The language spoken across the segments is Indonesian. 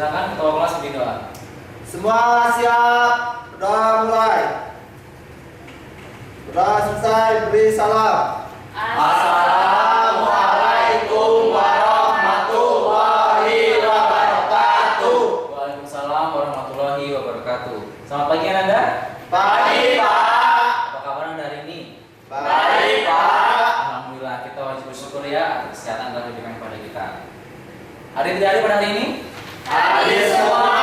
Silakan ketua kelas beri doa. Semua siap, udah mulai. Udah selesai, beri salam. Assalamualaikum warahmatullahi wabarakatuh. Waalaikumsalam warahmatullahi wabarakatuh. Selamat pagi Ananda. Pagi Pak. Apa kabar Anda hari ini? Baik Pak. Alhamdulillah, kita wajib bersyukur ya atas kesehatan telah diberikan kepada kita. Hari tidak pada hari ini? Hadir semua.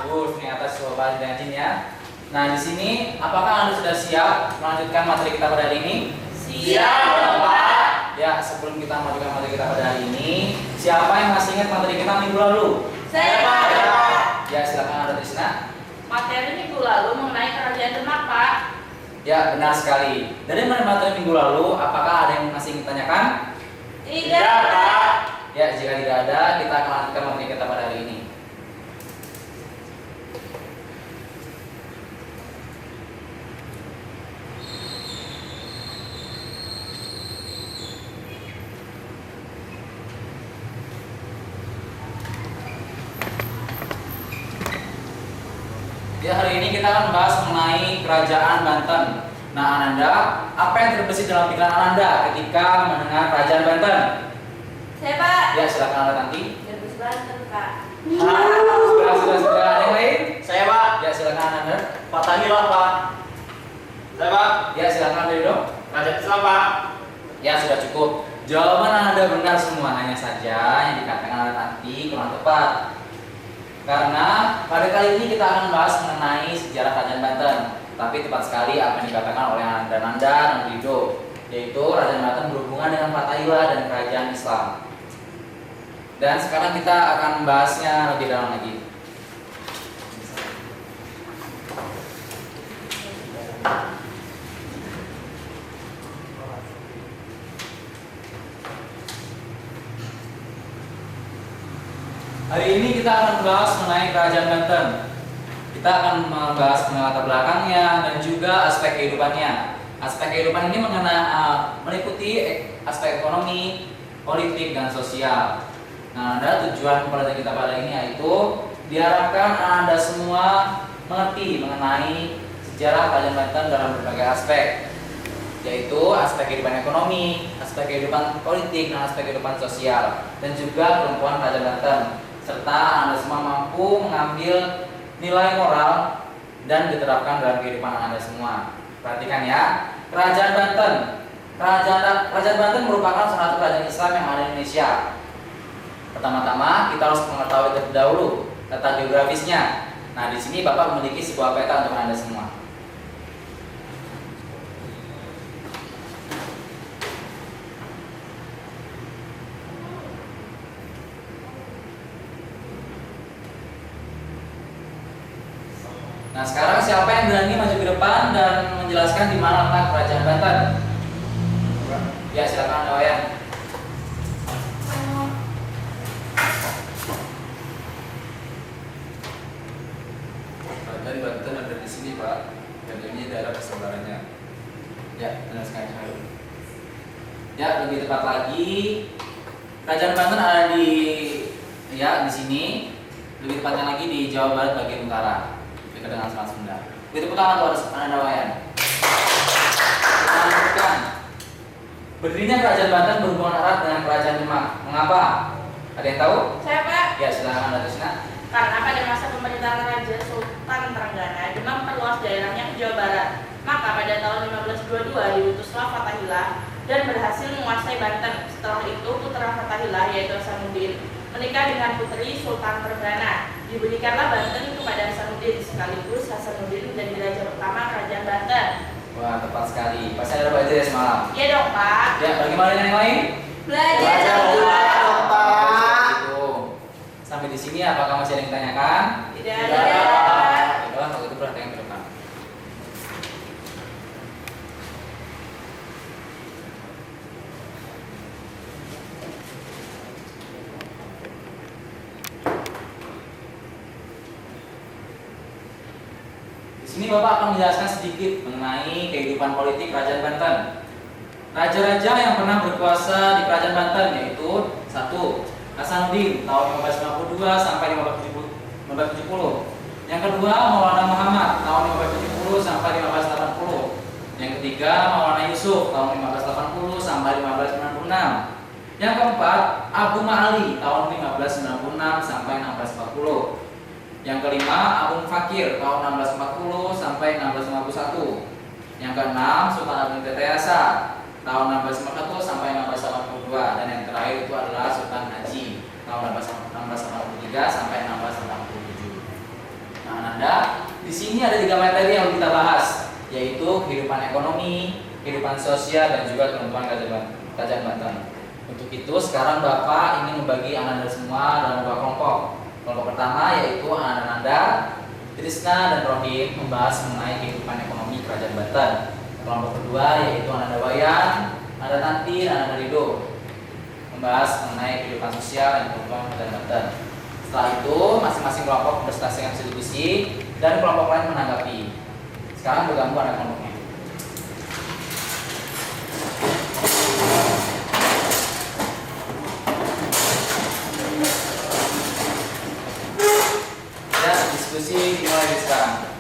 Bagus, ini atas sobat dan jin ya. Nah, di sini apakah Anda sudah siap melanjutkan materi kita pada hari ini? Siap Pak. Ya, sebelum kita melanjutkan materi kita pada hari ini, siapa yang masih ingat materi kita minggu lalu? Saya Pak. Ya, silakan Anda Trisna. Materi minggu lalu mengenai kerajaan Demak, Pak. Ya, benar sekali. Dari materi minggu lalu, apakah ada yang masih ingin tanyakan? Tidak, Pak. Ya, jika tidak ada, kita akan lanjutkan materi kita pada hari ini. Ya, hari ini kita akan membahas mengenai Kerajaan Banten. Nah, Ananda, apa yang terbesit dalam pikiran Ananda ketika mendengar Kerajaan Banten? Saya, Pak. Ya, silakan Anda nanti. Derbes Banten, Pak. Sudah. Ada yang lain? Saya Pak. Ya, silakan Ananda. Fatahillah Pak. Saya Pak. Ya, silakan Anda. Raja Islam Pak. Ya, sudah cukup. Jawaban Anda benar semua, hanya saja yang dikatakan Anda nanti kurang tepat. Karena pada kali ini kita akan membahas mengenai sejarah Kerajaan Banten. Tapi tepat sekali apa yang dikatakan oleh Ananda dan Rido, yaitu Kerajaan Banten berhubungan dengan Fatahillah dan Kerajaan Islam. Dan sekarang kita akan membahasnya lebih dalam lagi. Hari ini kita akan membahas mengenai Kerajaan Banten. Kita akan membahas mengenai latar belakangnya dan juga aspek kehidupannya. Aspek kehidupan ini meliputi aspek ekonomi, politik, dan sosial. Nah, tujuan pelajaran kita pada ini yaitu diharapkan Anda semua mengerti mengenai sejarah Kerajaan Banten dalam berbagai aspek, yaitu aspek kehidupan ekonomi, aspek kehidupan politik, dan aspek kehidupan sosial, dan juga perempuan Kerajaan Banten. Serta Anda semua mampu mengambil nilai moral dan diterapkan dalam kehidupan Anda semua. Perhatikan ya, Kerajaan Banten. Kerajaan Banten merupakan salah satu kerajaan Islam yang ada di Indonesia. Pertama-tama kita harus mengetahui terlebih dahulu tata geografisnya. Nah, di sini Bapak memiliki sebuah peta untuk Anda semua. Nah, sekarang siapa yang berani maju ke depan dan menjelaskan di mana letak Kerajaan Banten? Ya, silakan Anda Wayan. Kerajaan Banten ada di sini Pak, dan ini daerah persebarannya. Ya, benar sekali. Ya, lebih tepat lagi, Kerajaan Banten ada di sini. Lebih tepatnya lagi di Jawa Barat bagian utara, dekat dengan Selat Sunda. Begitu pun tangan buat Anda Wayan. Kita lanjutkan. Berdirinya Kerajaan Banten berhubungan erat dengan Kerajaan Demak. Mengapa? Ada yang tahu? Saya, Pak. Ya, silakan Anda Trisna. Karena pada masa pemerintahan Raja Sultan Trenggana, Demak memperluas daerahnya ke Jawa Barat. Maka pada tahun 1522 diutuslah Fatahillah dan berhasil menguasai Banten. Setelah itu putra Fatahillah yaitu Hasanuddin menikah dengan putri Sultan Trenggana. Diberikanlah Banten kepada Hasanuddin, sekaligus Hasanuddin menjadi raja pertama Kerajaan Banten. Wah, tepat sekali. Pasti ada belajar ya semalam. Iya dong, Pak. Ya, bagaimana dengan yang lain? Belajar dong, Pak. Gitu. Sampai di sini apakah masih ada yang ditanyakan? Tidak Tidak ada. ada. Baiklah, kalau itu perhatikan ke depan. Di sini Bapak akan menjelaskan sedikit mengenai kehidupan politik Kerajaan Banten. Raja-raja yang pernah berkuasa di Kerajaan Banten yaitu 1. Hasanuddin tahun 1552 sampai 1570. Yang kedua Maulana Muhammad tahun 1570 sampai 1580. Yang ketiga Maulana Yusuf tahun 1580 sampai 1596. Yang keempat Abu Ma'ali tahun 1596 sampai 1640. Yang kelima Abu Fakir tahun 1640 sampai 1651. Yang keenam Sultan Agung Tetayasa tahun 1641 sampai 1682, dan yang terakhir itu adalah Sultan Haji tahun 1683 sampai 1687. Nah, Ananda, di sini ada 3 materi yang kita bahas, yaitu kehidupan ekonomi, kehidupan sosial, dan juga kehidupan Kerajaan Banten. Untuk itu sekarang Bapak ingin membagi Ananda semua dalam 2 kelompok. Kelompok pertama yaitu Ananda, Trisna, dan Rohim membahas mengenai kehidupan ekonomi Kerajaan Banten. Kelompok kedua yaitu Ananda Wayan, Ananda Tanti, dan Ananda Rido membahas mengenai kehidupan sosial dan kehidupan Kerajaan Banten. Setelah itu masing-masing kelompok berpresentasi hasil diskusi dan kelompok lain menanggapi. Sekarang bergabung pada kelompoknya. Ya, diskusi dimulai dari sekarang.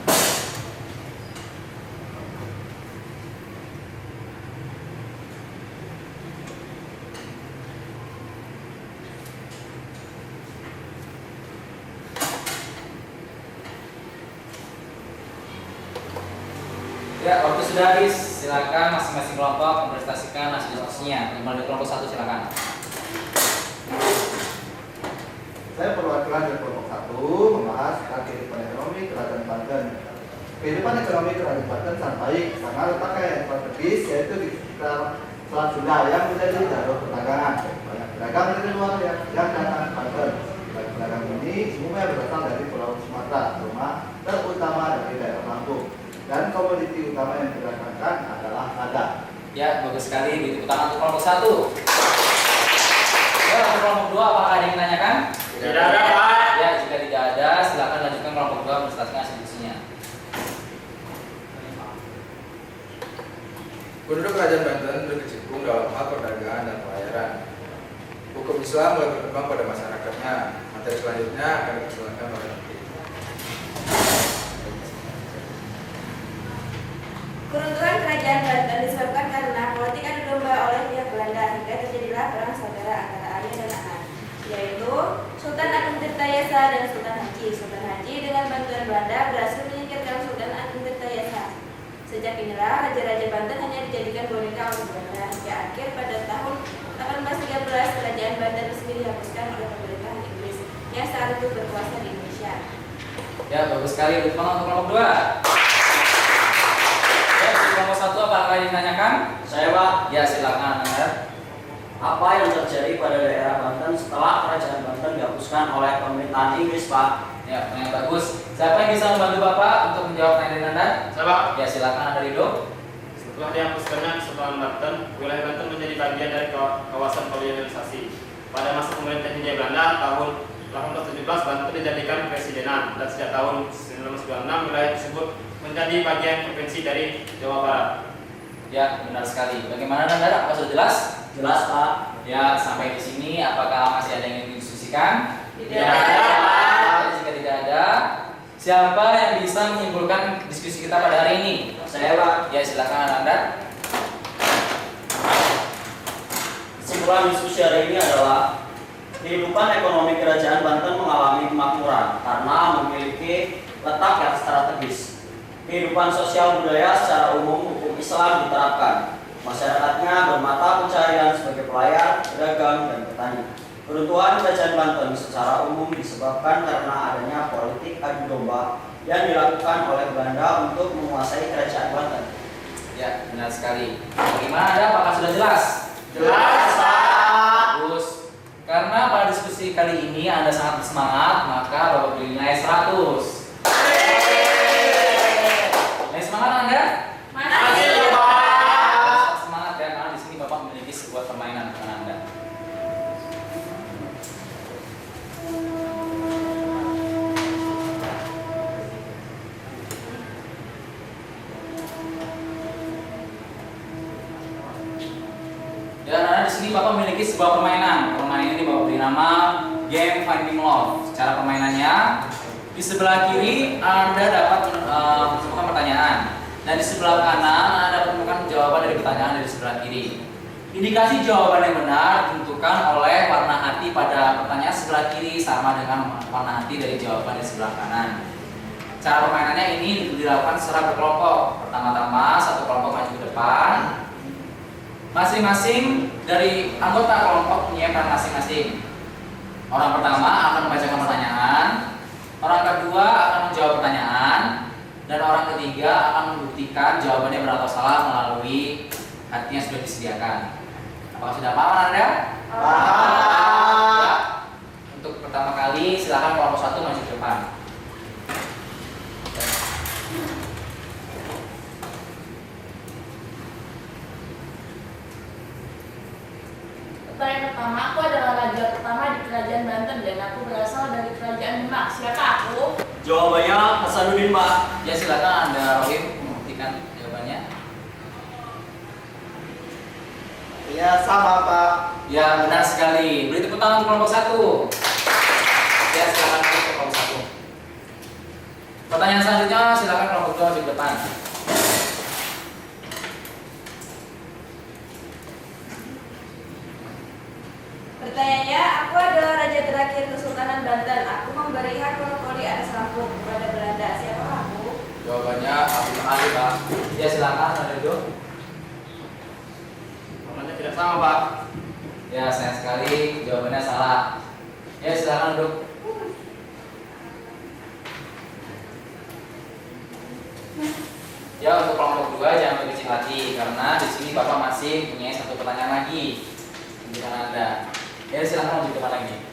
Ya, waktu sudah habis. Silakan masing-masing kelompok mempresentasikan hasil diskusinya. Dimulai dari kelompok 1, silakan. Saya perwakilan dari kelompok 1 membahas tentang kehidupan ekonomi Kerajaan Banten. Kehidupan ekonomi Kerajaan Banten sangat baik karena letaknya yang strategis, yaitu di sekitar Selat Sunda yang menjadi jalur perdagangan. Banyak pedagang dari luar yang datang ke Banten. Pedagang ini semuanya berasal dari Pulau Sumatera, terutama dari daerah Lampung. Dan komoditi utama yang didagangkan adalah lada. Ya, bagus sekali. Beri tepuk tangan untuk kelompok 1. Ya, untuk kelompok 2 apakah ada yang menanyakan? Tidak ada, Pak. Ya, jika tidak ada, silakan lanjutkan kelompok 2 mempresentasikan hasil diskusinya. Penduduk Kerajaan Banten berkecimpung dalam hal perdagangan dan pelayaran. Hukum Islam mulai berkembang pada masyarakatnya. Materi selanjutnya akan dipersilakan oleh Nanti. Keruntuhan Kerajaan Banten disebabkan karena politik adu domba oleh pihak Belanda hingga terjadilah perang saudara antara ayah dan anak, yaitu Sultan Agung Tirtayasa dan Sultan Haji. Sultan Haji dengan bantuan Belanda berhasil menyingkirkan Sultan Agung Tirtayasa. Sejak inilah raja-raja Banten hanya dijadikan boneka oleh Belanda hingga akhir pada tahun 1813 Kerajaan Banten resmi dihapuskan oleh pemerintah Inggris yang saat itu berkuasa di Indonesia. Ya, bagus sekali. Beri tepuk tangan untuk kelompok 2. Ya, untuk kelompok 1 apakah yang ditanyakan? Saya, Pak. Ya, silakan Anda. Apa yang terjadi pada daerah Banten setelah Kerajaan Banten dihapuskan oleh pemerintahan Inggris, Pak? Ya, pertanyaan bagus. Siapa yang bisa membantu Bapak untuk menjawab pertanyaan Anda? Saya, Pak. Ya, silakan Anda Rido. Setelah dihapuskannya Kesultanan Banten, wilayah Banten menjadi bagian dari kawasan kolonialisasi. Pada masa pemerintahan Hindia Belanda tahun 1817 Banten dijadikan presidenan, dan sejak tahun 1926 wilayah tersebut menjadi bagian provinsi dari Jawa Barat. Ya, benar sekali. Bagaimana Anda? Apa sudah jelas? Jelas, Pak. Ya, sampai di sini apakah masih ada yang ingin didiskusikan? Tidak ada, Pak. Jika tidak ada, siapa yang bisa menyimpulkan diskusi kita pada hari ini? Saya, Pak. Ya, silakan Anda. Kesimpulan diskusi hari ini adalah kehidupan ekonomi Kerajaan Banten mengalami kemakmuran karena memiliki letak yang strategis. Kehidupan sosial budaya secara umum hukum Islam diterapkan. Masyarakatnya bermata pencaharian sebagai pelayan, pedagang, dan petani. Keruntuhan Kerajaan Banten secara umum disebabkan karena adanya politik adu domba yang dilakukan oleh Belanda untuk menguasai Kerajaan Banten. Ya, benar sekali. Bagaimana Anda? Apakah sudah jelas? Jelas, Pak. Bagus. Karena pada diskusi kali ini Anda sangat bersemangat, maka Bapak beri nilai 100. Nilai semangat Anda? Masih. Harus semangat ya, karena di sini Bapak memiliki sebuah permainan dengan Anda. Dan Anda di sini Bapak memiliki sebuah permainan permainan ini Bapak beri nama Game Finding Love. Cara permainannya, di sebelah kiri Anda dapat menemukan pertanyaan, dan di sebelah kanan Anda dapat menemukan jawaban dari pertanyaan dari sebelah kiri. Indikasi jawaban yang benar ditentukan oleh warna hati pada pertanyaan sebelah kiri sama dengan warna hati dari jawaban di sebelah kanan. Cara permainannya ini dilakukan secara berkelompok. Pertama-tama satu kelompok maju ke depan. Masing-masing dari anggota kelompok punya peran masing-masing. Orang pertama akan membacakan pertanyaan, orang kedua akan menjawab pertanyaan, dan orang ketiga akan membuktikan jawabannya benar atau salah melalui hati yang sudah disediakan. Apakah sudah paham Anda? Paham. Ya. Untuk pertama kali silakan kelompok satu maju ke depan. Pertanyaan pertama, aku adalah raja pertama di kerajaan Banten dan aku berasal dari kerajaan Demak. Siapa aku? Jawabannya Hasanuddin, Pak. Ya silakan Anda Rohim membuktikan jawabannya. Ya sama Pak. Ya benar sekali. Beri tepuk tangan untuk kelompok satu. Ya silakan untuk kelompok satu. Pertanyaan selanjutnya silakan kelompok dua di depan. Pertanyaannya, aku adalah raja terakhir Kesultanan Banten. Aku memberi hak monopoli atas Lampung kepada Belanda. Siapa aku? Jawabannya Abdul Ali, Pak. Ya silakan Anda duduk. Jawabannya tidak sama, Pak. Ya sayang sekali jawabannya salah. Ya silakan duduk. Ya untuk kelompok dua jangan berkecil hati karena di sini Bapak masih punya satu pertanyaan lagi untuk Anda. Ya silakan lanjut depan lagi.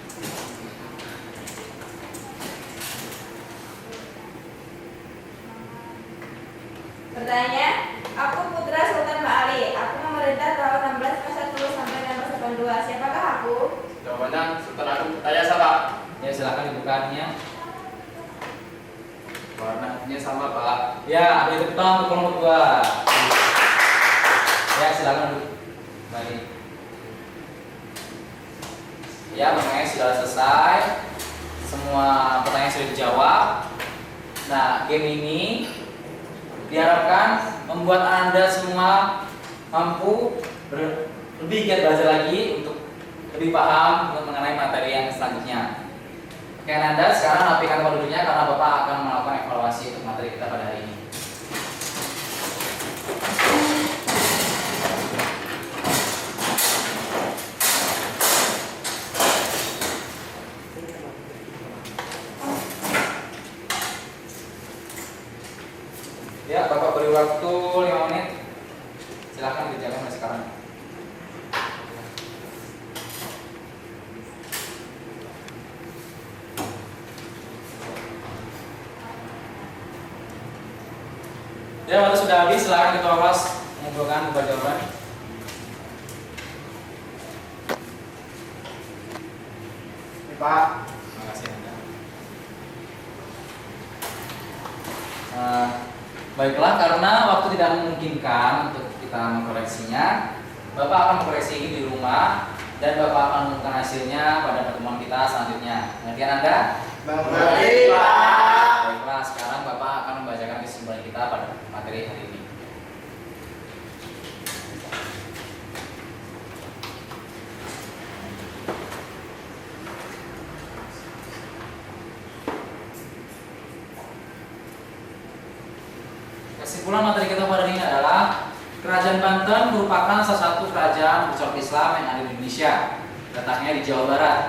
Pertanyaannya, aku putra Sultan Ma'ali. Aku memerintah tahun 1641 sampai 1682. Siapakah aku? Jawabannya Sultan Agung Tirtayasa, Pak. Ya silakan dibukanya. Warnanya sama Pak. Ya beri tepuk tangan untuk kelompok dua. Ya silakan duduk kembali. Ya pertanyaannya sudah selesai. Semua pertanyaan sudah dijawab. Nah game ini diharapkan membuat Anda semua mampu lebih giat belajar lagi untuk lebih paham mengenai materi yang selanjutnya. Oke Anda sekarang rapikan tempat duduknya karena Bapak akan melakukan evaluasi untuk materi kita pada hari ini. Ya, Bapak beri waktu 5 menit. Silahkan dikerjakan mulai sekarang. Ya, waktu sudah habis, silahkan ketua kelas mengumpulkan beberapa jawaban. Ini Pak. Terima kasih Anda. Baiklah, karena waktu tidak memungkinkan untuk kita mengkoreksinya, Bapak akan mengkoreksi ini di rumah dan Bapak akan mengumumkan hasilnya pada pertemuan kita selanjutnya. Pengertian Anda? Mengerti Pak. Baiklah, sekarang Bapak akan membacakan kesimpulan kita pada materi hari ini. Kesimpulan materi kita pada hari ini adalah Kerajaan Banten merupakan salah satu kerajaan bercorak Islam yang ada di Indonesia, letaknya di Jawa Barat.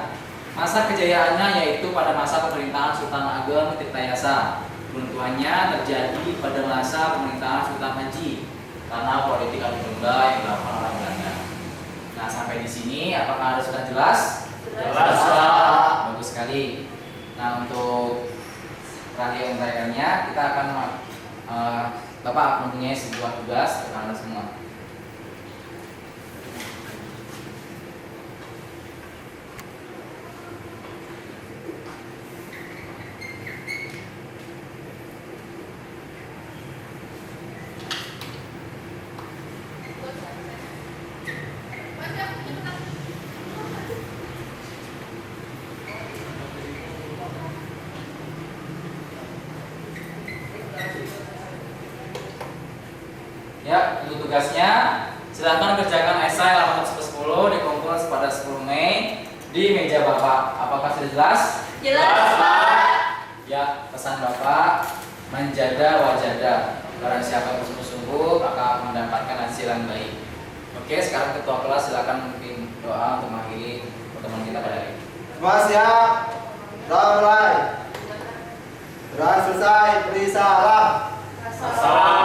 Masa kejayaannya yaitu pada masa pemerintahan Sultan Ageng Tirtayasa. Runtuhannya terjadi pada masa pemerintahan Sultan Haji karena politik adu domba yang dilakukan oleh Belanda. Nah sampai di sini apakah Anda sudah jelas? Jelas. Bagus sekali. Nah untuk rangkaian-rangkaiannya kita akan Bapak mempunyai sebuah tugas untuk Anda semua. tugasnya. Silakan kerjakan esai halaman 10 dikumpul pada 10 Mei di meja Bapak. Apakah sudah jelas? Jelas, Pak. Ya, pesan Bapak menjaga wajada. Barang siapa yang bersungguh-sungguh akan mendapatkan hasil yang baik. Oke, sekarang ketua kelas silakan memimpin doa untuk mengakhiri pertemuan kita pada hari ini. Semua siap? Kita mulai. Sudah selesai, beri salam. Salam.